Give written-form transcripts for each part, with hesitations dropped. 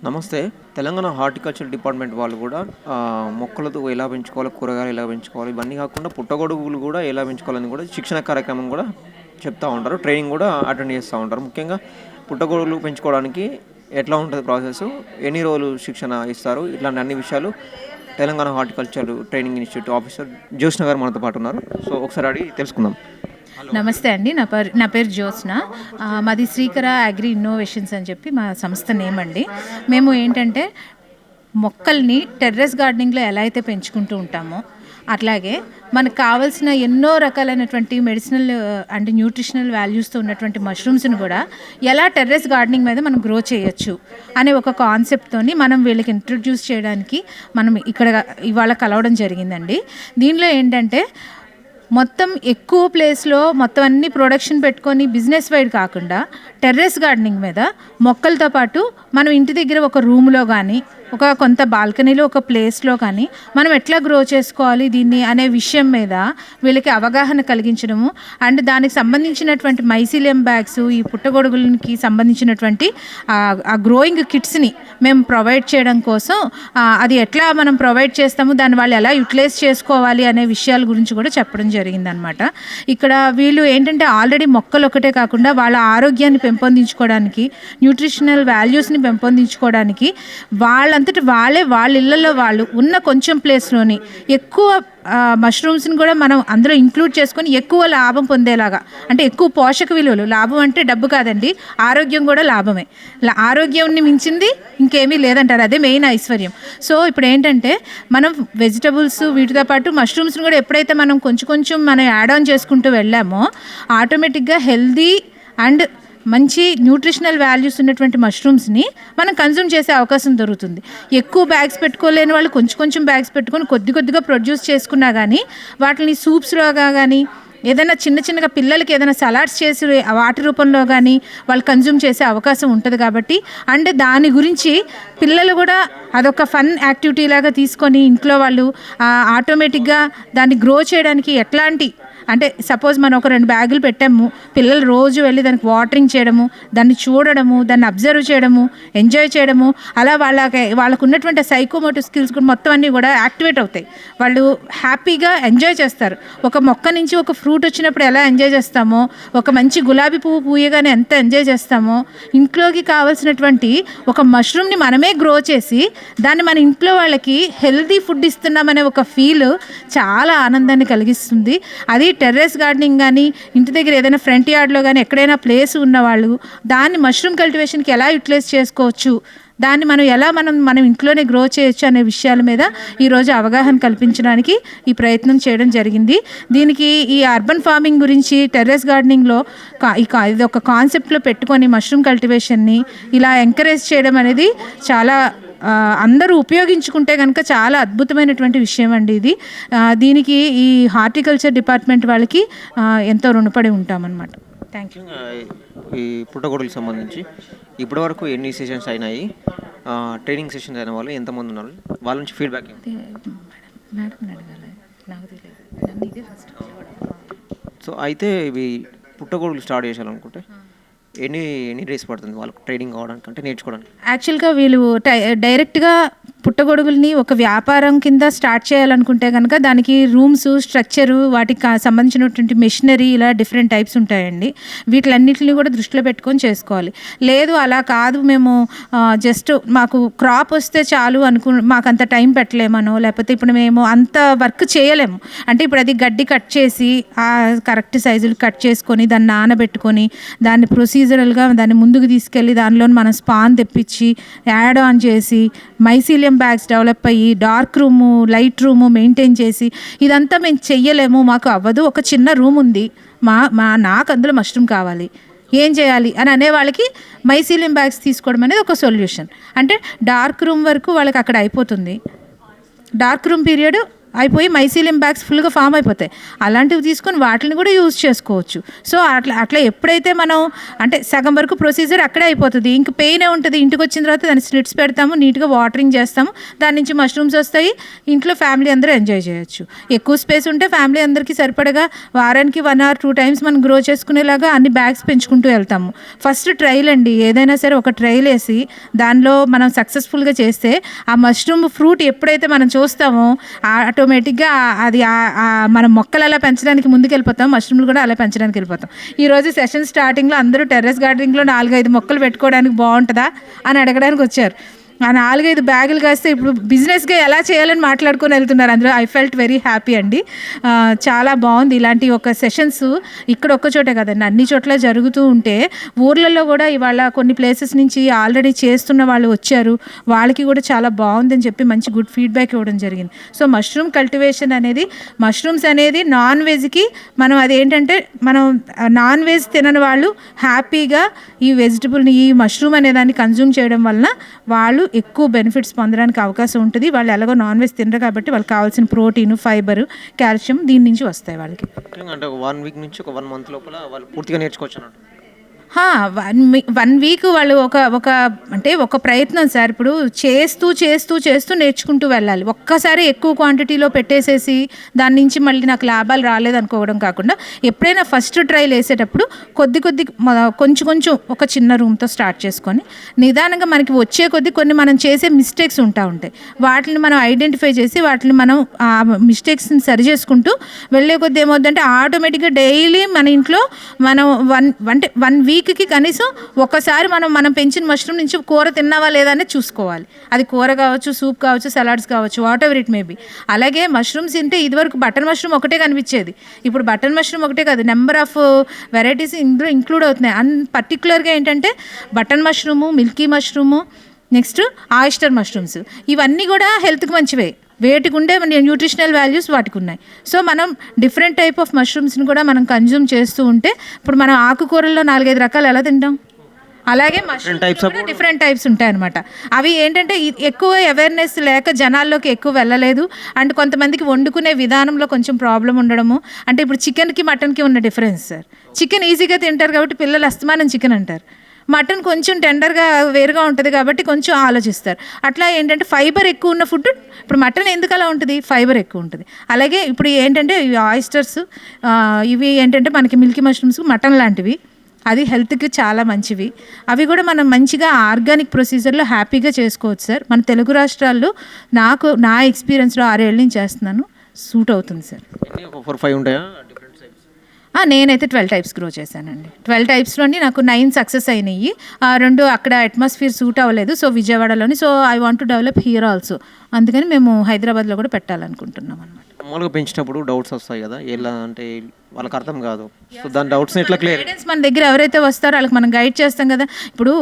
నమస్తే. Telangana horticulture department వాళ్ళు కూడా మొక్కలతో ఎలా పెంచుకోవాలి, కూరగాయలు ఎలా పెంచుకోవాలి, ఇవన్నీ కాకుండా పుట్టగొడుగులు కూడా ఎలా పెంచుకోవాలని కూడా శిక్షణ కార్యక్రమం కూడా చెప్తూ ఉంటారు. ట్రైనింగ్ కూడా అటెండ్ చేస్తూ ఉంటారు. ముఖ్యంగా పుట్టగొడుగులు పెంచుకోవడానికి ఎట్లా ఉంటుంది ప్రాసెస్, ఎన్ని రోజులు శిక్షణ ఇస్తారు, ఇట్లాంటి అన్ని విషయాలు Telangana horticulture training institute officer Jyotsna గారు మనతో పాటు ఉన్నారు. సో ఒకసారి అడిగి తెలుసుకుందాం. నమస్తే అండి. నా పేరు జ్యోత్స్న. మాది శ్రీకర అగ్రి ఇన్నోవేషన్స్ అని చెప్పి మా సంస్థ నేమ్ అండి. మేము ఏంటంటే మొక్కల్ని టెర్రస్ గార్డెనింగ్లో ఎలా అయితే పెంచుకుంటూ ఉంటామో అట్లాగే మనకు కావాల్సిన ఎన్నో రకాలైనటువంటి మెడిసినల్ అండ్ న్యూట్రిషనల్ వాల్యూస్తో ఉన్నటువంటి మష్రూమ్స్ని కూడా ఎలా టెర్రస్ గార్డెనింగ్ మీద మనం గ్రో చేయొచ్చు అనే ఒక కాన్సెప్ట్తోని మనం వీళ్ళకి ఇంట్రడ్యూస్ చేయడానికి మనం ఇక్కడ ఇవాళ కలవడం జరిగిందండి. దీనిలో ఏంటంటే మొత్తం ఎక్కువ ప్లేస్లో మొత్తం అన్ని ప్రొడక్షన్ పెట్టుకొని బిజినెస్ వైడ్ కాకుండా టెర్రస్ గార్డెనింగ్ మీద మొక్కలతో పాటు మనం ఇంటి దగ్గర ఒక రూమ్లో కానీ ఒక కొంత బాల్కనీలో ఒక ప్లేస్లో కానీ మనం ఎట్లా గ్రో చేసుకోవాలి దీన్ని అనే విషయం మీద వీళ్ళకి అవగాహన కలిగించడము అండ్ దానికి సంబంధించినటువంటి మైసీలియం బ్యాగ్స్, ఈ పుట్టగొడుగులకి సంబంధించినటువంటి ఆ గ్రోయింగ్ కిట్స్ని మేము ప్రొవైడ్ చేయడం కోసం అది ఎట్లా మనం ప్రొవైడ్ చేస్తాము, దాన్ని వాళ్ళు ఎలా యూటిలైజ్ చేసుకోవాలి అనే విషయాల గురించి కూడా చెప్పడం జరిగిందనమాట. ఇక్కడ వీళ్ళు ఏంటంటే ఆల్రెడీ మొక్కలు ఒకటే కాకుండా వాళ్ళ ఆరోగ్యాన్ని పెంపొందించుకోవడానికి, న్యూట్రిషనల్ వాల్యూస్ని పెంపొందించుకోవడానికి వాళ్ళంతటి వాళ్ళ ఇళ్లలో వాళ్ళు ఉన్న కొంచెం ప్లేస్లోని ఎక్కువ మష్రూమ్స్ని కూడా మనం అందులో ఇంక్లూడ్ చేసుకొని ఎక్కువ లాభం పొందేలాగా, అంటే ఎక్కువ పోషక విలువలు, లాభం అంటే డబ్బు కాదండి, ఆరోగ్యం కూడా లాభమే. ఆరోగ్యాన్ని మించింది ఇంకేమీ లేదంటారు, అదే మెయిన్ ఐశ్వర్యం. సో ఇప్పుడు ఏంటంటే మనం వెజిటబుల్స్ వీటితో పాటు మష్రూమ్స్ని కూడా ఎప్పుడైతే మనం కొంచెం మనం యాడ్ ఆన్ చేసుకుంటూ వెళ్ళామో ఆటోమేటిక్గా హెల్దీ అండ్ మంచి న్యూట్రిషనల్ వాల్యూస్ ఉన్నటువంటి మష్రూమ్స్ని మనం కన్జ్యూమ్ చేసే అవకాశం దొరుకుతుంది. ఎక్కువ బ్యాగ్స్ పెట్టుకోలేని వాళ్ళు కొంచెం బ్యాగ్స్ పెట్టుకొని కొద్దిగా ప్రొడ్యూస్ చేసుకున్నా కానీ వాటిని సూప్స్లోగా కానీ ఏదైనా చిన్నగా పిల్లలకి ఏదైనా సలాడ్స్ చేసి వాటి రూపంలో కానీ వాళ్ళు కన్జ్యూమ్ చేసే అవకాశం ఉంటుంది. కాబట్టి అండ్ దాని గురించి పిల్లలు కూడా అదొక ఫన్ యాక్టివిటీ లాగా తీసుకొని ఇంట్లో వాళ్ళు ఆటోమేటిక్గా దాన్ని గ్రో చేయడానికి ఎట్లాంటి, అంటే సపోజ్ మనం ఒక 2 బ్యాగులు పెట్టాము, పిల్లలు రోజు వెళ్ళి దానికి వాటరింగ్ చేయడము, దాన్ని చూడడము, దాన్ని అబ్జర్వ్ చేయడము, ఎంజాయ్ చేయడము, అలా వాళ్ళకు ఉన్నటువంటి సైకోమోటివ్ స్కిల్స్ కూడా మొత్తం అన్నీ కూడా యాక్టివేట్ అవుతాయి. వాళ్ళు హ్యాపీగా ఎంజాయ్ చేస్తారు. ఒక మొక్క నుంచి ఒక ఫ్రూట్ వచ్చినప్పుడు ఎలా ఎంజాయ్ చేస్తామో, ఒక మంచి గులాబీ పువ్వు పూయగానే ఎంత ఎంజాయ్ చేస్తామో, ఇంట్లోకి కావాల్సినటువంటి ఒక మష్రూమ్ని మనమే గ్రో చేసి దాన్ని మన ఇంట్లో వాళ్ళకి హెల్తీ ఫుడ్ ఇస్తున్నామనే ఒక ఫీల్ చాలా ఆనందాన్ని కలిగిస్తుంది. అది టెర్రస్ గార్డెనింగ్ కానీ ఇంటి దగ్గర ఏదైనా ఫ్రంట్ యార్డ్లో కానీ ఎక్కడైనా ప్లేస్ ఉన్నవాళ్ళు దాన్ని మష్రూమ్ కల్టివేషన్కి ఎలా యూటిలైజ్ చేసుకోవచ్చు, దాన్ని మనం ఎలా మనం ఇంట్లోనే గ్రో చేయొచ్చు అనే విషయాల మీద ఈరోజు అవగాహన కల్పించడానికి ఈ ప్రయత్నం చేయడం జరిగింది. దీనికి ఈ అర్బన్ ఫార్మింగ్ గురించి టెర్రస్ గార్డెనింగ్లో ఇది ఒక కాన్సెప్ట్లో పెట్టుకొని మష్రూమ్ కల్టివేషన్ని ఇలా ఎంకరేజ్ చేయడం అనేది చాలా అందరూ ఉపయోగించుకుంటే కనుక చాలా అద్భుతమైనటువంటి విషయం అండి ఇది. దీనికి ఈ హార్టికల్చర్ డిపార్ట్మెంట్ వాళ్ళకి ఎంతో రుణపడి ఉంటామన్నమాట. Thank you. ఈ పుట్టగొడుగులకు సంబంధించి ఇప్పటివరకు ఎన్ని సెషన్స్ అయినాయి, ట్రైనింగ్ సెషన్స్ అయిన వాళ్ళు ఎంతమంది ఉన్నారు, వాళ్ళ నుంచి ఫీడ్బ్యాక్ ఏంటి? సో అయితే ఇవి పుట్టగొడుగులు స్టార్ట్ చేయాలనుకుంటే ఎన్ని డేస్ పడుతుంది వాళ్ళకి ట్రైనింగ్ కావడానికి, అంటే నేర్చుకోవడానికి? యాక్చువల్గా వీళ్ళు డైరెక్ట్గా పుట్టగొడుగుల్ని ఒక వ్యాపారం కింద స్టార్ట్ చేయాలనుకుంటే కనుక దానికి రూమ్స్, స్ట్రక్చరు, వాటికి సంబంధించినటువంటి మెషినరీ ఇలా డిఫరెంట్ టైప్స్ ఉంటాయండి. వీటిలన్నిటిని కూడా దృష్టిలో పెట్టుకొని చేసుకోవాలి. లేదు అలా కాదు, మేము జస్ట్ మాకు క్రాప్ వస్తే చాలు మాకు అంత టైం పెట్టలేమనో, లేకపోతే ఇప్పుడు మేము అంత వర్క్ చేయలేము అంటే ఇప్పుడు అది గడ్డి కట్ చేసి ఆ కరెక్ట్ సైజులు కట్ చేసుకొని దాన్ని నానబెట్టుకొని దాన్ని ప్రొసీజరల్గా దాన్ని ముందుకు తీసుకెళ్ళి దానిలో మనం స్పాన్ తెప్పించి యాడ్ ఆన్ చేసి మైసీలియం బ్యాగ్స్ డెవలప్ అయ్యి dark room, light room maintain చేసి ఇదంతా మేము చెయ్యలేము, మాకు అవ్వదు, ఒక చిన్న రూమ్ ఉంది, నాకు అందులో మష్రూమ్ కావాలి, ఏం చేయాలి అని అనే వాళ్ళకి మైసీలియం బ్యాగ్స్ తీసుకోవడం అనేది ఒక సొల్యూషన్. అంటే డార్క్ రూమ్ వరకు వాళ్ళకి అక్కడ అయిపోతుంది. డార్క్ రూమ్ పీరియడ్ అయిపోయి మైసీలియం బ్యాగ్స్ ఫుల్గా ఫామ్ అయిపోతాయి. అలాంటివి తీసుకొని వాటిని కూడా యూజ్ చేసుకోవచ్చు. సో అట్లా ఎప్పుడైతే మనం అంటే సగం వరకు ప్రొసీజర్ అక్కడే అయిపోతుంది, ఇంక పెయినే ఉంటుంది. ఇంటికి వచ్చిన తర్వాత దాన్ని స్లిట్స్ పెడతాము, నీట్గా వాటరింగ్ చేస్తాము, దాని నుంచి మష్రూమ్స్ వస్తాయి, ఇంట్లో ఫ్యామిలీ అందరూ ఎంజాయ్ చేయొచ్చు. ఎక్కువ స్పేస్ ఉంటే ఫ్యామిలీ అందరికీ సరిపడగా వారానికి 1 or 2 times మనం గ్రో చేసుకునేలాగా అన్ని బ్యాగ్స్ పెంచుకుంటూ వెళ్తాము. ఫస్ట్ ట్రైల్ అండి, ఏదైనా సరే ఒక ట్రైల్ వేసి దానిలో మనం సక్సెస్ఫుల్గా చేస్తే ఆ మష్రూమ్ ఫ్రూట్ ఎప్పుడైతే మనం చూస్తామో ఆటోమేటిక్గా అది మనం మొక్కలు అలా పెంచడానికి ముందుకు వెళ్ళిపోతాం, మష్రూమ్లు కూడా అలా పెంచడానికి వెళ్ళిపోతాం. ఈరోజు సెషన్ స్టార్టింగ్లో అందరూ టెర్రస్ గార్డెనింగ్లో 4-5 మొక్కలు పెట్టుకోవడానికి బాగుంటుందా అని అడగడానికి వచ్చారు. ఆ 4-5 బ్యాగులు కాస్తే ఇప్పుడు బిజినెస్గా ఎలా చేయాలని మాట్లాడుకొని వెళ్తున్నారు అందరూ. ఐ ఫెల్ట్ వెరీ హ్యాపీ అండి. చాలా బాగుంది. ఇలాంటి ఒక సెషన్స్ ఇక్కడ ఒక్క చోటే కదండి, అన్ని చోట్ల జరుగుతూ ఉంటే ఊర్లలో కూడా ఇవాళ కొన్ని ప్లేసెస్ నుంచి ఆల్రెడీ చేస్తున్న వాళ్ళు వచ్చారు, వాళ్ళకి కూడా చాలా బాగుందని చెప్పి మంచి గుడ్ ఫీడ్బ్యాక్ ఇవ్వడం జరిగింది. సో మష్రూమ్ కల్టివేషన్ అనేది, మష్రూమ్స్ అనేది నాన్ వెజ్కి మనం అదేంటంటే మనం నాన్ వెజ్ తినని వాళ్ళు హ్యాపీగా ఈ వెజిటబుల్ని, ఈ మష్రూమ్ అనే దాన్ని కన్జ్యూమ్ చేయడం వలన వాళ్ళు ఎక్కువ బెనిఫిట్స్ పొందడానికి అవకాశం ఉంటుంది. వాళ్ళు ఎలాగో నాన్ వెజ్ తినరు కాబట్టి వాళ్ళకి కావాల్సిన ప్రోటీన్, ఫైబర్, కాల్షియం దీని నుంచి వస్తాయి వాళ్ళకి. అంటే 1 week నుంచి ఒక 1 month లోపల వాళ్ళు పూర్తిగా నేర్చుకోవచ్చు అన్నట్టు. 1 week వాళ్ళు ఒక ప్రయత్నం సార్. ఇప్పుడు చేస్తూ నేర్చుకుంటూ వెళ్ళాలి. ఒక్కసారి ఎక్కువ క్వాంటిటీలో పెట్టేసేసి దాని నుంచి మళ్ళీ నాకు లాభాలు రాలేదు అనుకోవడం కాకుండా, ఎప్పుడైనా ఫస్ట్ ట్రైల్ వేసేటప్పుడు కొంచెం ఒక చిన్న రూమ్తో స్టార్ట్ చేసుకొని నిదానంగా మనకి వచ్చే కొద్దీ కొన్ని మనం చేసే మిస్టేక్స్ ఉంటాయి, వాటిని మనం ఐడెంటిఫై చేసి వాటిని మనం ఆ మిస్టేక్స్ని సరి చేసుకుంటూ వెళ్ళే కొద్దీ ఏమవుతుందంటే ఆటోమేటిక్గా డైలీ మన ఇంట్లో మనం 1 weekకి కనీసం ఒకసారి మనం పెంచిన మష్రూమ్ నుంచి కూర తిన్నావా లేదా అనేది చూసుకోవాలి. అది కూర కావచ్చు, సూప్ కావచ్చు, సలాడ్స్ కావచ్చు, what ever it may be. అలాగే మష్రూమ్స్ తింటే ఇదివరకు బటన్ మష్రూమ్ ఒకటే కనిపించేది, ఇప్పుడు బటన్ మష్రూమ్ ఒకటే కాదు, నెంబర్ ఆఫ్ వెరైటీస్ ఇందులో ఇంక్లూడ్ అవుతున్నాయి. పర్టికులర్గా ఏంటంటే button mushroom, Milky mushroom, next oyster mushrooms, ఇవన్నీ కూడా హెల్త్కి మంచివే. వేటికి ఉండే న్యూట్రిషనల్ వాల్యూస్ వాటికి ఉన్నాయి. సో మనం డిఫరెంట్ టైప్ ఆఫ్ మష్రూమ్స్ని కూడా మనం కన్జ్యూమ్ చేస్తూ ఉంటే, ఇప్పుడు మనం ఆకుకూరల్లో 4-5 రకాలు ఎలా తింటాం, అలాగే మష్రూమ్స్ డిఫరెంట్ టైప్స్ ఉంటాయన్నమాట. అవి ఏంటంటే ఎక్కువ అవేర్నెస్ లేక జనాల్లోకి ఎక్కువ వెళ్ళలేదు. అండ్ కొంతమందికి వండుకునే విధానంలో కొంచెం ప్రాబ్లం ఉండడము. అంటే ఇప్పుడు చికెన్కి మటన్కి ఉన్న డిఫరెన్స్ సార్, చికెన్ ఈజీగా తింటారు కాబట్టి పిల్లలు అస్తమానం చికెన్ అంటారు, మటన్ కొంచెం టెండర్గా వేరుగా ఉంటుంది కాబట్టి కొంచెం ఆలోచిస్తారు. అట్లా ఏంటంటే ఫైబర్ ఎక్కువ ఉన్న ఫుడ్, ఇప్పుడు మటన్ ఎందుకు అలా ఉంటుంది, ఫైబర్ ఎక్కువ ఉంటుంది. అలాగే ఇప్పుడు ఏంటంటే ఇవి ఆయిస్టర్స్, ఇవి ఏంటంటే మనకి మిల్కీ మష్రూమ్స్ మటన్ లాంటివి, అది హెల్త్కి చాలా మంచివి. అవి కూడా మనం మంచిగా ఆర్గానిక్ ప్రొసీజర్లో హ్యాపీగా చేసుకోవచ్చు సార్. మన తెలుగు రాష్ట్రాల్లో నా ఎక్స్పీరియన్స్లో 6 ఏళ్ళ నుంచి చేస్తున్నాను, సూట్ అవుతుంది సార్. 4-5 ఉంటాయా? నేనైతే 12 types గ్రో చేశానండి. 12 typesలోని నాకు 9 సక్సెస్ అయినాయి. 2 అక్కడ అట్మాస్ఫియర్ సూట్ అవ్వలేదు, సో విజయవాడలోని. So I want to develop here also, అందుకని మేము హైదరాబాద్లో కూడా పెట్టాలనుకుంటున్నాం అనమాట. మామూలుగా పెంచినప్పుడు డౌట్స్ వస్తాయి కదా, ఎలా అంటే వాళ్ళకి అర్థం కాదు. సో దాని డౌట్స్ని ఎట్లా క్లియర్? గైడెన్స్ మన దగ్గర ఎవరైతే వస్తారో వాళ్ళకి మనం గైడ్ చేస్తాం కదా. ఇప్పుడు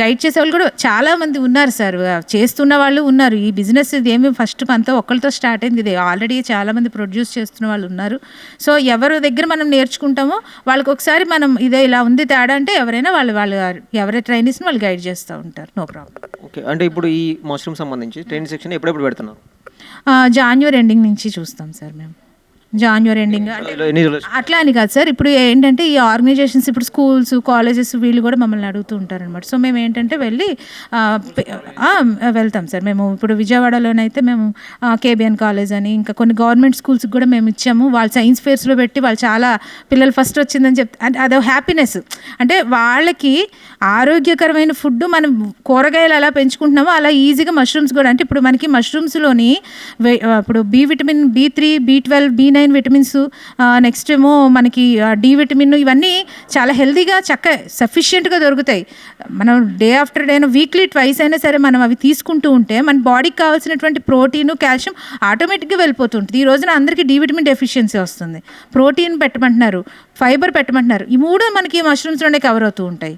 గైడ్ చేసే వాళ్ళు కూడా చాలామంది ఉన్నారు సార్, చేస్తున్న వాళ్ళు ఉన్నారు. ఈ బిజినెస్ ఇది ఏమి ఫస్ట్ మనతో ఒక్కరితో స్టార్ట్ అయింది, ఇది ఆల్రెడీ చాలామంది ప్రొడ్యూస్ చేస్తున్న వాళ్ళు ఉన్నారు. సో ఎవరి దగ్గర మనం నేర్చుకుంటామో వాళ్ళకి ఒకసారి మనం ఇదే ఇలా ఉంది తేడా అంటే ఎవరైనా వాళ్ళు ఎవరి ట్రైనీస్ని వాళ్ళు గైడ్ చేస్తూ ఉంటారు, నో ప్రాబ్లం. ఓకే, అంటే ఇప్పుడు ఈ మష్రూమ్ సంబంధించి ట్రైనింగ్ సెక్షన్ ఎప్పుడెప్పుడు పెడుతున్నారు? జాన్యువరి ఎండింగ్ నుంచి చూస్తాం సార్ మేము. జాన్యువరి ఎండింగ్ అట్లా అని కాదు సార్. ఇప్పుడు ఏంటంటే ఈ ఆర్గనైజేషన్స్, ఇప్పుడు స్కూల్స్, కాలేజెస్ వీళ్ళు కూడా మమ్మల్ని అడుగుతూ ఉంటారనమాట. సో మేము ఏంటంటే వెళ్తాం సార్. మేము ఇప్పుడు విజయవాడలోనైతే మేము కేబిఎన్ కాలేజ్ అని ఇంకా కొన్ని గవర్నమెంట్ స్కూల్స్కి కూడా మేము ఇచ్చాము. వాళ్ళు సైన్స్ ఫేర్స్లో పెట్టి వాళ్ళు చాలా పిల్లలు ఫస్ట్ వచ్చిందని చెప్తే అంటే అదో హ్యాపీనెస్. అంటే వాళ్ళకి ఆరోగ్యకరమైన ఫుడ్ మనం కూరగాయలు ఎలా పెంచుకుంటున్నామో అలా ఈజీగా మష్రూమ్స్ కూడా. అంటే ఇప్పుడు మనకి మష్రూమ్స్లోని ఇప్పుడు B vitamin, B3, B12, B9 vitamins, next ఏమో మనకి డి విటమిన్, ఇవన్నీ చాలా హెల్తీగా సఫిషియెంట్గా దొరుకుతాయి. మనం day after day weekly twice అయినా సరే మనం అవి తీసుకుంటూ ఉంటే మన బాడీకి కావాల్సినటువంటి ప్రోటీన్, కాల్షియం ఆటోమేటిక్గా వెళ్ళిపోతుంటుంది. ఈ రోజున అందరికీ డి విటమిన్ డెఫిషియన్సీ వస్తుంది. ప్రోటీన్ పెట్టమంటున్నారు, ఫైబర్ పెట్టమంటున్నారు, ఈ 3 మనకి మష్రూమ్స్లోనే కవర్ అవుతూ ఉంటాయి.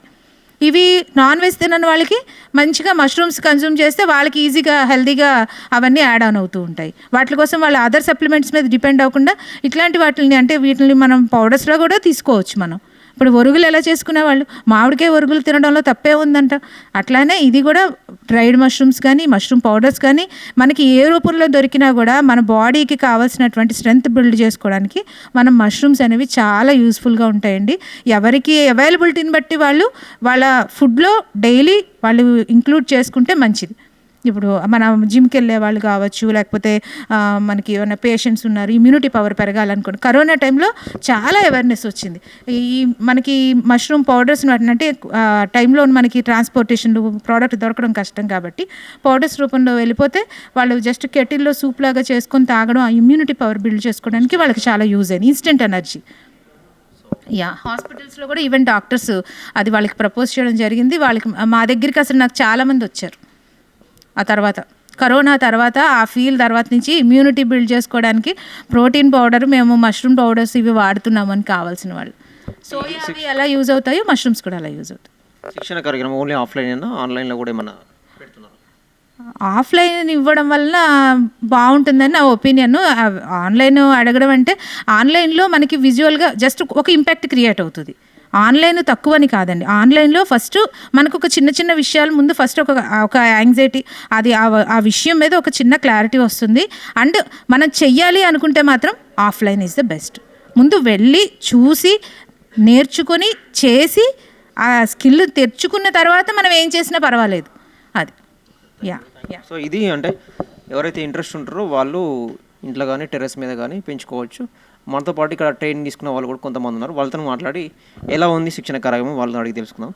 ఇవి నాన్ వెజ్ తినని వాళ్ళకి మంచిగా మష్రూమ్స్ కన్జ్యూమ్ చేస్తే వాళ్ళకి ఈజీగా హెల్తీగా అవన్నీ యాడ్ ఆన్ అవుతూ ఉంటాయి. వాటి కోసం వాళ్ళ అదర్ సప్లిమెంట్స్ మీద డిపెండ్ అవ్వకుండా ఇట్లాంటి వాటిని, అంటే వీటిని మనం పౌడర్స్లో కూడా తీసుకోవచ్చు. మనం ఇప్పుడు ఒరుగులు ఎలా చేసుకునేవాళ్ళు, మామిడికాయ ఒరుగులు తినడంలో తప్పే ఉందంట. అట్లానే ఇది కూడా డ్రైడ్ మష్రూమ్స్ కానీ మష్రూమ్ పౌడర్స్ కానీ మనకి ఏ రూపంలో దొరికినా కూడా మన బాడీకి కావాల్సినటువంటి స్ట్రెంగ్త్ బిల్డ్ చేసుకోవడానికి మనం మష్రూమ్స్ అనేవి చాలా యూస్ఫుల్గా ఉంటాయండి. ఎవరికి అవైలబిలిటీని బట్టి వాళ్ళు వాళ్ళ ఫుడ్లో డైలీ వాళ్ళు ఇంక్లూడ్ చేసుకుంటే మంచిది. ఇప్పుడు మన జిమ్కి వెళ్ళే వాళ్ళు కావచ్చు, లేకపోతే మనకి ఏమైనా పేషెంట్స్ ఉన్నారు, ఇమ్యూనిటీ పవర్ పెరగాలనుకోండి. కరోనా టైంలో చాలా అవేర్నెస్ వచ్చింది. ఈ మనకి మష్రూమ్ పౌడర్స్ అంటే టైంలో మనకి ట్రాన్స్పోర్టేషన్ ప్రోడక్ట్ దొరకడం కష్టం కాబట్టి పౌడర్స్ రూపంలో వెళ్ళిపోతే వాళ్ళు జస్ట్ కెటిల్లో సూప్ లాగా చేసుకొని తాగడం, ఆ ఇమ్యూనిటీ పవర్ బిల్డ్ చేసుకోవడానికి వాళ్ళకి చాలా యూజ్ అయింది. Instant energy. హాస్పిటల్స్లో కూడా ఈవెన్ డాక్టర్స్ అది వాళ్ళకి ప్రపోజ్ చేయడం జరిగింది. వాళ్ళకి మా దగ్గరికి అసలు నాకు చాలామంది వచ్చారు. ఆ తర్వాత కరోనా తర్వాత ఆ ఫీల్ తర్వాత నుంచి ఇమ్యూనిటీ బిల్డ్ చేసుకోవడానికి ప్రోటీన్ పౌడర్, మేము మష్రూమ్ పౌడర్స్ ఇవి వాడుతున్నామని కావాల్సిన వాళ్ళు. సోయా అవి ఎలా యూజ్ అవుతాయో మష్రూమ్స్ కూడా అలా యూజ్ అవుతాయి. శిక్షణ కార్యక్రమం ఓన్లీ ఆఫ్లైన్ అయినా ఆన్లైన్లో కూడా ఏమన్నా పెడుతున్నారు? ఆఫ్లైన్ ఇవ్వడం వల్ల బాగుంటుందని నా ఒపీనియన్. ఆన్లైన్ అడగడం అంటే ఆన్లైన్లో మనకి విజువల్గా జస్ట్ ఒక ఇంపాక్ట్ క్రియేట్ అవుతుంది. ఆన్లైన్ తక్కువని కాదండి. ఆన్లైన్లో ఫస్ట్ మనకు ఒక చిన్న చిన్న విషయాల ముందు ఫస్ట్ ఒక యాంగ్జైటీ, అది ఆ విషయం మీద ఒక చిన్న క్లారిటీ వస్తుంది. అండ్ మనం చెయ్యాలి అనుకుంటే మాత్రం ఆఫ్లైన్ ఈజ్ ద బెస్ట్. ముందు వెళ్ళి చూసి నేర్చుకొని చేసి ఆ స్కిల్ తెచ్చుకున్న తర్వాత మనం ఏం చేసినా పర్వాలేదు. అది సో ఇది అంటే ఎవరైతే ఇంట్రెస్ట్ ఉంటారో వాళ్ళు ఇంట్లో కానీ టెర్రస్ మీద కానీ పెంచుకోవచ్చు. మనతో పాటు ఇక్కడ ట్రైనింగ్ తీసుకున్న వాళ్ళు కూడా కొంతమంది ఉన్నారు. వాళ్ళతో మాట్లాడి ఎలా ఉంది శిక్షణ కార్యక్రమం వాళ్ళని అడిగి తెలుసుకుందాం.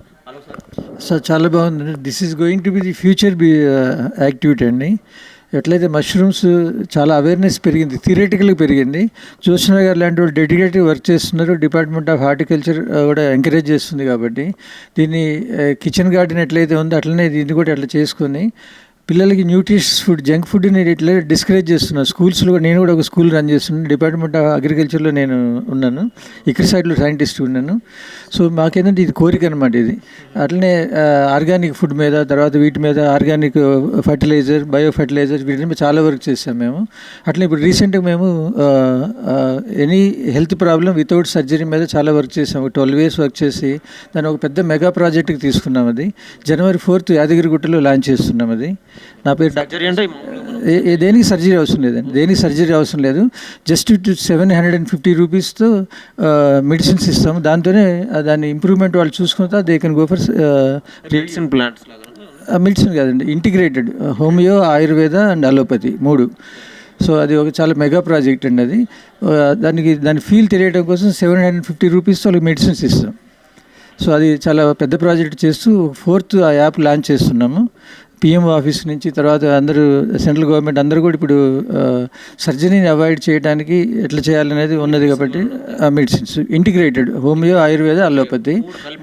సార్ చాలా బాగుందండి. This is going to be the future activity అండి. ఎట్లయితే మష్రూమ్స్ చాలా అవేర్నెస్ పెరిగింది, థియరిటికల్గా పెరిగింది. జ్యోత్స్న గారు లాంటి వాళ్ళు డెడికేటెడ్ వర్క్ చేస్తున్నారు. డిపార్ట్మెంట్ ఆఫ్ హార్టికల్చర్ కూడా ఎంకరేజ్ చేస్తుంది. కాబట్టి దీన్ని కిచెన్ గార్డెన్ ఎట్లయితే ఉందో అట్లనే దీన్ని కూడా అట్లా చేసుకొని పిల్లలకి న్యూట్రిషియస్ ఫుడ్, జంక్ ఫుడ్ నేను ఇట్లా డిస్కరేజ్ చేస్తున్నాను. స్కూల్స్లో నేను కూడా ఒక స్కూల్ రన్ చేస్తున్నాను. డిపార్ట్మెంట్ ఆఫ్ అగ్రికల్చర్లో నేను ఉన్నాను, ఇక్కడ సైడ్లో సైంటిస్ట్ ఉన్నాను. సో మాకేంటంటే ఇది కోరిక అనమాట. ఇది అట్లనే ఆర్గానిక్ ఫుడ్ మీద, తర్వాత వీటి మీద ఆర్గానిక్ ఫర్టిలైజర్, బయో ఫర్టిలైజర్ వీటి మీద చాలా వర్క్ చేసాం మేము. అట్లనే ఇప్పుడు రీసెంట్గా మేము any health problem without surgery మీద చాలా వర్క్ చేసాము. 12 years వర్క్ చేసి దాన్ని ఒక పెద్ద మెగా ప్రాజెక్ట్కి తీసుకున్నాం. అది January 4th యాదగిరిగుట్టలో లాంచ్ చేస్తున్నాం. అది నా పేరు సర్జరీ అంటే దేనికి సర్జరీ అవసరం లేదండి, దేనికి సర్జరీ అవసరం లేదు. జస్ట్ 750 rupeesతో మెడిసిన్స్ ఇస్తాము. దాంతోనే దాన్ని ఇంప్రూవ్మెంట్ వాళ్ళు చూసుకుంటా they can go for medicine plants లాగా. మెడిసిన్ కాదండి, integrated homeo, Ayurveda and allopathy 3. So అది ఒక చాలా మెగా ప్రాజెక్ట్ అండి. అది దాని ఫీల్ తెలియడం కోసం 750 rupeesతో వాళ్ళకి మెడిసిన్స్ ఇస్తాం. సో అది చాలా పెద్ద ప్రాజెక్ట్ చేస్తూ 4th ఆ యాప్ లాంచ్ చేస్తున్నాము. పిఎం ఆఫీస్ నుంచి, తర్వాత అందరూ సెంట్రల్ గవర్నమెంట్ అందరూ కూడా ఇప్పుడు సర్జరీని అవాయిడ్ చేయడానికి ఎట్లా చేయాలనేది ఉన్నది. కాబట్టి ఆ medicines integrated homeo, Ayurveda, allopathy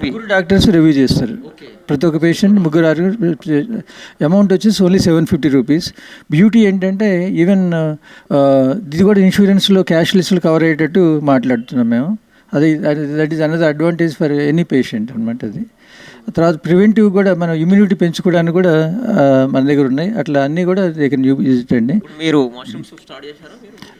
3 doctors review చేస్తారు. ప్రతి ఒక్క పేషెంట్ 3 అమౌంట్ వచ్చేసి ఓన్లీ 750 rupees. బ్యూటీ ఏంటంటే ఈవెన్ ఇది కూడా ఇన్సూరెన్స్లో క్యాష్లెస్లో కవర్ అయ్యేటట్టు మాట్లాడుతున్నాం మేము. That is another advantage for any patient అనమాట. అది తర్వాత ప్రివెంటివ్ కూడా మనం ఇమ్యూనిటీ పెంచుకోవడానికి కూడా మన దగ్గర ఉన్నాయి. అట్లా అన్నీ కూడా దగ్గర యూజ్ అండి. మీరు మష్రూమ్స్ స్టార్ట్ చేశారా?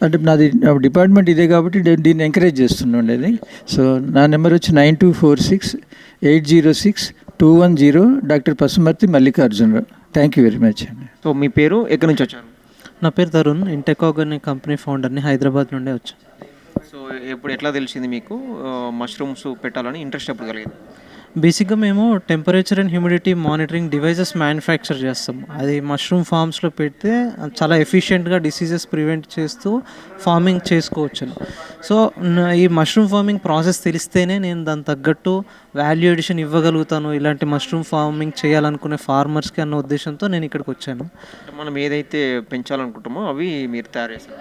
అంటే నాది డిపార్ట్మెంట్ ఇదే కాబట్టి దీన్ని ఎంకరేజ్ చేస్తుండే. అది సో నా నెంబర్ వచ్చి 9246806210, doctor Pasumarthi Mallikarjunarao. Thank you very much అండి. సో మీ పేరు, ఎక్కడి నుంచి వచ్చారు? నా పేరు తరుణ్, ఇంటెకాగ్ అనే కంపెనీ ఫౌండర్ని, హైదరాబాద్ నుండే వచ్చాను. సో ఎట్లా తెలిసింది మీకు మష్రూమ్స్ పెట్టాలని ఇంట్రెస్ట్ ఎప్పుడు కలిగింది? బేసిక్గా మేము temperature and humidity monitoring devices manufacture చేస్తాం. అది మష్రూమ్ ఫార్మ్స్లో పెడితే చాలా ఎఫిషియెంట్గా డిసీజెస్ ప్రివెంట్ చేస్తూ ఫార్మింగ్ చేసుకోవచ్చు. సో ఈ మష్రూమ్ ఫార్మింగ్ ప్రాసెస్ తెలిస్తేనే నేను దాని తగ్గట్టు వాల్యూ ఎడిషన్ ఇవ్వగలుగుతాను ఇలాంటి మష్రూమ్ ఫార్మింగ్ చేయాలనుకునే ఫార్మర్స్కి అన్న ఉద్దేశంతో నేను ఇక్కడికి వచ్చాను. మనం ఏదైతే పెంచాలనుకుంటామో అవి మీరు తయారు చేస్తారు?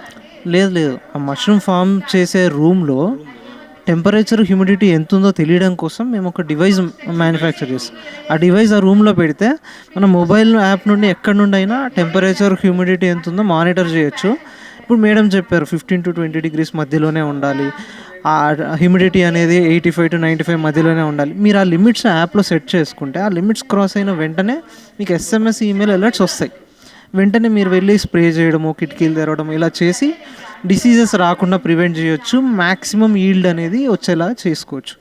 లేదు, ఆ మష్రూమ్ ఫార్మ్ చేసే రూమ్లో టెంపరేచర్ హ్యూమిడిటీ ఎంత ఉందో తెలియడం కోసం మేము ఒక డివైస్ మ్యానుఫ్యాక్చర్ చేస్తాం. ఆ డివైస్ ఆ రూమ్లో పెడితే మన మొబైల్ యాప్ నుండి ఎక్కడి నుండి అయినా టెంపరేచర్ హ్యూమిడిటీ ఎంత ఉందో మానిటర్ చేయొచ్చు. ఇప్పుడు మేడం చెప్పారు 15 to 20 degrees మధ్యలోనే ఉండాలి, ఆ హ్యూమిడిటీ అనేది 85 to 95 మధ్యలోనే ఉండాలి. మీరు ఆ లిమిట్స్ యాప్లో సెట్ చేసుకుంటే ఆ లిమిట్స్ క్రాస్ అయిన వెంటనే మీకు SMS, ఈమెయిల్ అలర్ట్స్ వస్తాయి. వెంటనే మీరు వెళ్ళి స్ప్రే చేయడము, కిటికీలు తెరవడం ఇలా చేసి డిసీజెస్ రాకుండా ప్రివెంట్ చేయొచ్చు. మ్యాక్సిమం ఈల్డ్ అనేది వచ్చేలా చేసుకోవచ్చు.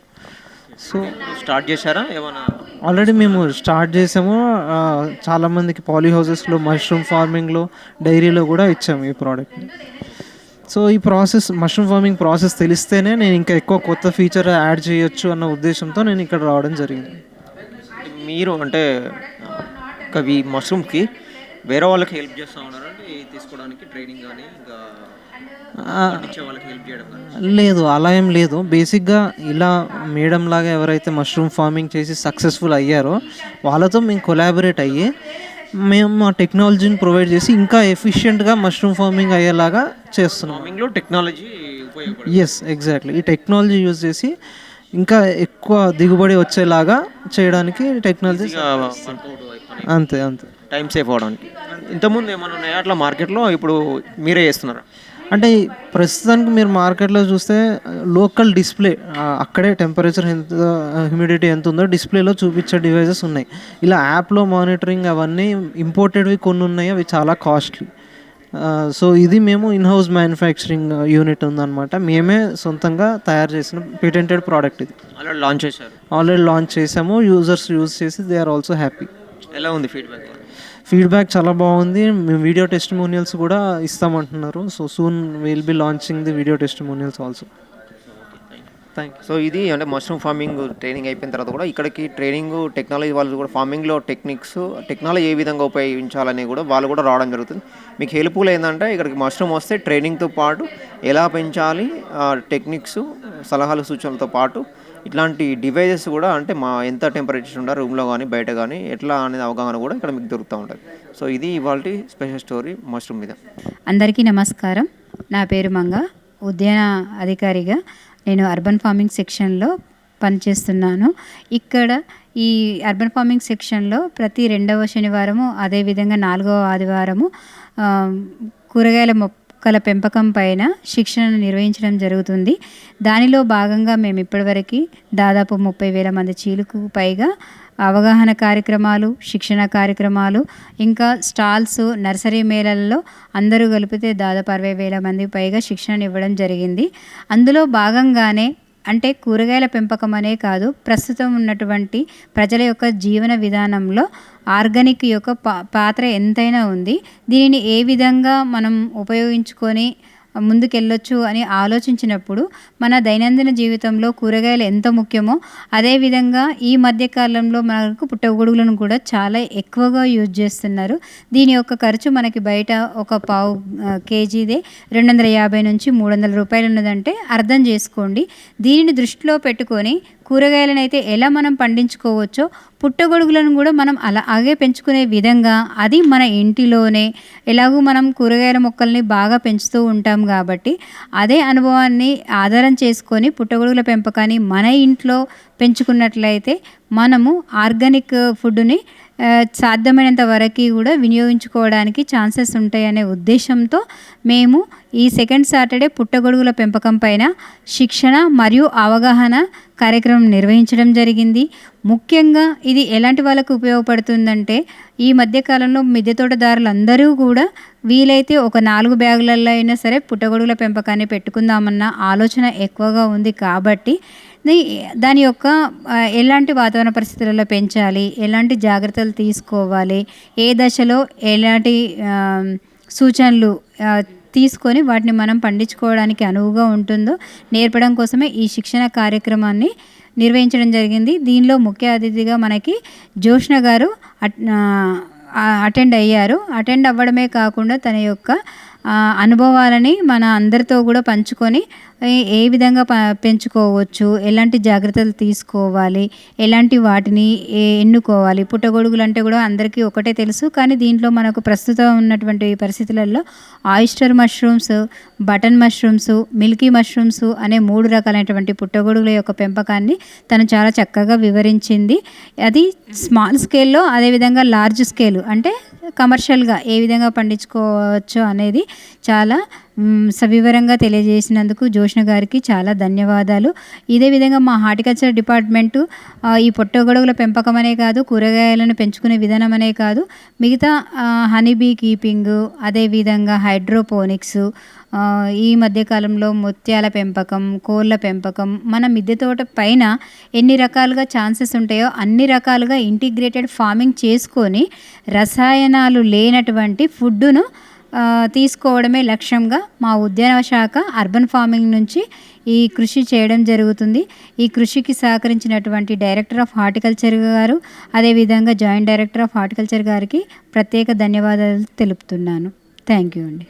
సో స్టార్ట్ చేశారా ఏమైనా? ఆల్రెడీ మేము స్టార్ట్ చేసాము. చాలామందికి పాలీ హౌసెస్లో, మష్రూమ్ ఫార్మింగ్లో, డైరీలో కూడా ఇచ్చాము ఈ ప్రోడక్ట్ని. సో ఈ ప్రాసెస్, మష్రూమ్ ఫార్మింగ్ ప్రాసెస్ తెలిస్తేనే నేను ఇంకా ఎక్కువ కొత్త ఫీచర్ యాడ్ చేయొచ్చు అన్న ఉద్దేశంతో నేను ఇక్కడ రావడం జరిగింది. మీరు అంటే ఈ మష్రూమ్కి వేరే వాళ్ళకి హెల్ప్ చేస్తూ ఉన్నారంటే తీసుకోవడానికి ట్రైనింగ్ కానీ ఇంకా పండించే వాళ్ళకి హెల్ప్ చేయడం కానీ? లేదు, అలా ఏం లేదు. బేసిక్గా ఇలా మేడం లాగా ఎవరైతే మష్రూమ్ ఫార్మింగ్ చేసి సక్సెస్ఫుల్ అయ్యారో వాళ్ళతో మేము కొలాబరేట్ అయ్యి మేము మా టెక్నాలజీని ప్రొవైడ్ చేసి ఇంకా ఎఫిషియెంట్గా మష్రూమ్ ఫార్మింగ్ అయ్యేలాగా చేస్తున్నాం. ఫార్మింగ్లో టెక్నాలజీ ఉపయోగపడుతుంది. Yes, exactly. ఈ టెక్నాలజీ యూజ్ చేసి ఇంకా ఎక్కువ దిగుబడి వచ్చేలాగా చేయడానికి టెక్నాలజీ. అంతే అంతే, టైం సేవ్ అవ్వడానికి. ఇంతకుముందు ఏమైనా ఉన్నాయా అట్లా మార్కెట్లో? ఇప్పుడు మీరే చేస్తున్నారా? అంటే ప్రస్తుతానికి మీరు మార్కెట్లో చూస్తే లోకల్ డిస్ప్లే, అక్కడే టెంపరేచర్ ఎంత, హ్యూమిడిటీ ఎంత ఉందో డిస్ప్లేలో చూపించే డివైజెస్ ఉన్నాయి. ఇలా యాప్లో మానిటరింగ్ అవన్నీ ఇంపోర్టెడ్వి కొన్ని ఉన్నాయి, అవి చాలా కాస్ట్లీ. సో ఇది మేము ఇన్హౌస్ మ్యానుఫ్యాక్చరింగ్ యూనిట్ ఉందన్నమాట. మేమే సొంతంగా తయారు చేసిన పేటెంటెడ్ ప్రోడక్ట్ ఇది. ఆల్రెడీ లాంచ్ చేశారు? ఆల్రెడీ లాంచ్ చేసాము. యూజర్స్ యూజ్ చేసి దే ఆర్ ఆల్సో హ్యాపీ. ఎలా ఉంది ఫీడ్బ్యాక్? ఫీడ్బ్యాక్ చాలా బాగుంది. మేము వీడియో టెస్టిమోనియల్స్ కూడా ఇస్తామంటున్నారు. So soon will be launching the video testimonials also. Thank you. So ఇది అంటే మష్రూమ్ ఫార్మింగ్ ట్రైనింగ్ అయిపోయిన తర్వాత కూడా ఇక్కడికి ట్రైనింగ్ టెక్నాలజీ వాళ్ళు కూడా ఫార్మింగ్లో టెక్నాలజీ ఏ విధంగా ఉపయోగించాలని కూడా వాళ్ళు కూడా రావడం జరుగుతుంది. మీకు హెల్ప్ఫుల్ ఏంటంటే ఇక్కడికి మష్రూమ్ వస్తే ట్రైనింగ్తో పాటు ఎలా పెంచాలి, టెక్నిక్స్, సలహాలు, సూచనలతో పాటు ఇట్లాంటి డివైజెస్ కూడా, అంటే ఎంత టెంపరేచర్ ఉండాలి రూమ్లో కానీ బయట కానీ ఎట్లా అనేది అవగాహన కూడా ఇక్కడ మీకు దొరుకుతూ ఉంటుంది. సో ఇది ఇవాళ స్పెషల్ స్టోరీ మష్రూమ్ మీద. అందరికీ నమస్కారం. నా పేరు మంగ. ఉద్యాన అధికారిగా నేను అర్బన్ ఫార్మింగ్ సెక్షన్లో పనిచేస్తున్నాను. ఇక్కడ ఈ అర్బన్ ఫార్మింగ్ సెక్షన్లో ప్రతి 2వ శనివారము, అదేవిధంగా 4వ ఆదివారము కూరగాయల మొక్కల పెంపకం పైన శిక్షణను నిర్వహించడం జరుగుతుంది. దానిలో భాగంగా మేము ఇప్పటివరకు దాదాపు 30,000 మంది చీలకు పైగా అవగాహన కార్యక్రమాలు, శిక్షణ కార్యక్రమాలు, ఇంకా స్టాల్స్, నర్సరీ మేళల్లో అందరూ కలిపితే దాదాపు 60,000 మంది పైగా శిక్షణ ఇవ్వడం జరిగింది. అందులో భాగంగానే అంటే కూరగాయల పెంపకం అనే కాదు, ప్రస్తుతం ఉన్నటువంటి ప్రజల యొక్క జీవన విధానంలో ఆర్గానిక్ యొక్క పాత్ర ఎంతైనా ఉంది. దీనిని ఏ విధంగా మనం ఉపయోగించుకొని ముందుకెళ్ళొచ్చు అని ఆలోచించినప్పుడు మన దైనందిన జీవితంలో కూరగాయలు ఎంత ముఖ్యమో అదేవిధంగా ఈ మధ్యకాలంలో మనకు పుట్టగొడుగులను కూడా చాలా ఎక్కువగా యూజ్ చేస్తున్నారు. దీని యొక్క ఖర్చు మనకి బయట ఒక పావు కేజీదే 250 నుంచి 300 రూపాయలు ఉన్నదంటే అర్థం చేసుకోండి. దీనిని దృష్టిలో పెట్టుకొని కూరగాయలను అయితే ఎలా మనం పండించుకోవచ్చో పుట్టగొడుగులను కూడా మనం అలాగే పెంచుకునే విధంగా, అది మన ఇంటిలోనే ఎలాగూ మనం కూరగాయల మొక్కల్ని బాగా పెంచుతూ ఉంటాం కాబట్టి అదే అనుభవాన్ని ఆధారం చేసుకొని పుట్టగొడుగుల పెంపకాన్ని మన ఇంట్లో పెంచుకున్నట్లయితే మనము ఆర్గానిక్ ఫుడ్ని సాధ్యమైనంత వరకు కూడా వినియోగించుకోవడానికి ఛాన్సెస్ ఉంటాయనే ఉద్దేశంతో మేము ఈ సెకండ్ సాటర్డే పుట్టగొడుగుల పెంపకం పైన శిక్షణ మరియు అవగాహన కార్యక్రమం నిర్వహించడం జరిగింది. ముఖ్యంగా ఇది ఎలాంటి వాళ్ళకు ఉపయోగపడుతుందంటే ఈ మధ్యకాలంలో మిద్దె తోటదారులందరూ కూడా వీలైతే ఒక 4 బ్యాగులలో అయినా సరే పుట్టగొడుగుల పెంపకాన్ని పెట్టుకుందామన్న ఆలోచన ఎక్కువగా ఉంది. కాబట్టి దాని యొక్క ఎలాంటి వాతావరణ పరిస్థితులలో పెంచాలి, ఎలాంటి జాగ్రత్తలు తీసుకోవాలి, ఏ దశలో ఎలాంటి సూచనలు తీసుకొని వాటిని మనం పండించుకోవడానికి అనువుగా ఉంటుందో నేర్పడం కోసమే ఈ శిక్షణ కార్యక్రమాన్ని నిర్వహించడం జరిగింది. దీనిలో ముఖ్య అతిథిగా మనకి జోష్న గారు అటెండ్ అయ్యారు. అటెండ్ అవ్వడమే కాకుండా తన యొక్క అనుభవాలని మన అందరితో కూడా పంచుకొని ఏ విధంగా పెంచుకోవచ్చు, ఎలాంటి జాగ్రత్తలు తీసుకోవాలి, ఎలాంటి వాటిని ఎన్నుకోవాలి. పుట్టగొడుగులు అంటే కూడా అందరికీ ఒకటే తెలుసు, కానీ దీంట్లో మనకు ప్రస్తుతం ఉన్నటువంటి పరిస్థితులలో oyster mushrooms, button mushrooms, Milky mushrooms అనే 3 రకాలైనటువంటి పుట్టగొడుగుల యొక్క పెంపకాన్ని తను చాలా చక్కగా వివరించింది. అది స్మాల్ స్కేల్లో, అదేవిధంగా లార్జ్ స్కేలు అంటే కమర్షియల్గా ఏ విధంగా పండించుకోవచ్చు అనేది చాలా సవివరంగా తెలియజేసినందుకు జోష్న గారికి చాలా ధన్యవాదాలు. ఇదే విధంగా మా హార్టికల్చర్ డిపార్ట్మెంటు ఈ పుట్టగొడుగుల పెంపకం అనే కాదు, కూరగాయలను పెంచుకునే విధానం అనే కాదు, మిగతా హనీబీ కీపింగు, అదేవిధంగా హైడ్రోపోనిక్స్, ఈ మధ్యకాలంలో ముత్యాల పెంపకం, కోళ్ళ పెంపకం, మన మిద్దె తోట పైన ఎన్ని రకాలుగా ఛాన్సెస్ ఉంటాయో అన్ని రకాలుగా ఇంటిగ్రేటెడ్ ఫార్మింగ్ చేసుకొని రసాయనాలు లేనటువంటి ఫుడ్డును తీసుకోవడమే లక్ష్యంగా మా ఉద్యాన శాఖ అర్బన్ ఫార్మింగ్ నుంచి ఈ కృషి చేయడం జరుగుతుంది. ఈ కృషికి సహకరించినటువంటి డైరెక్టర్ ఆఫ్ హార్టికల్చర్ గారు, అదేవిధంగా జాయింట్ డైరెక్టర్ ఆఫ్ హార్టికల్చర్ గారికి ప్రత్యేక ధన్యవాదాలు తెలుపుతున్నాను. థ్యాంక్ యూ అండి.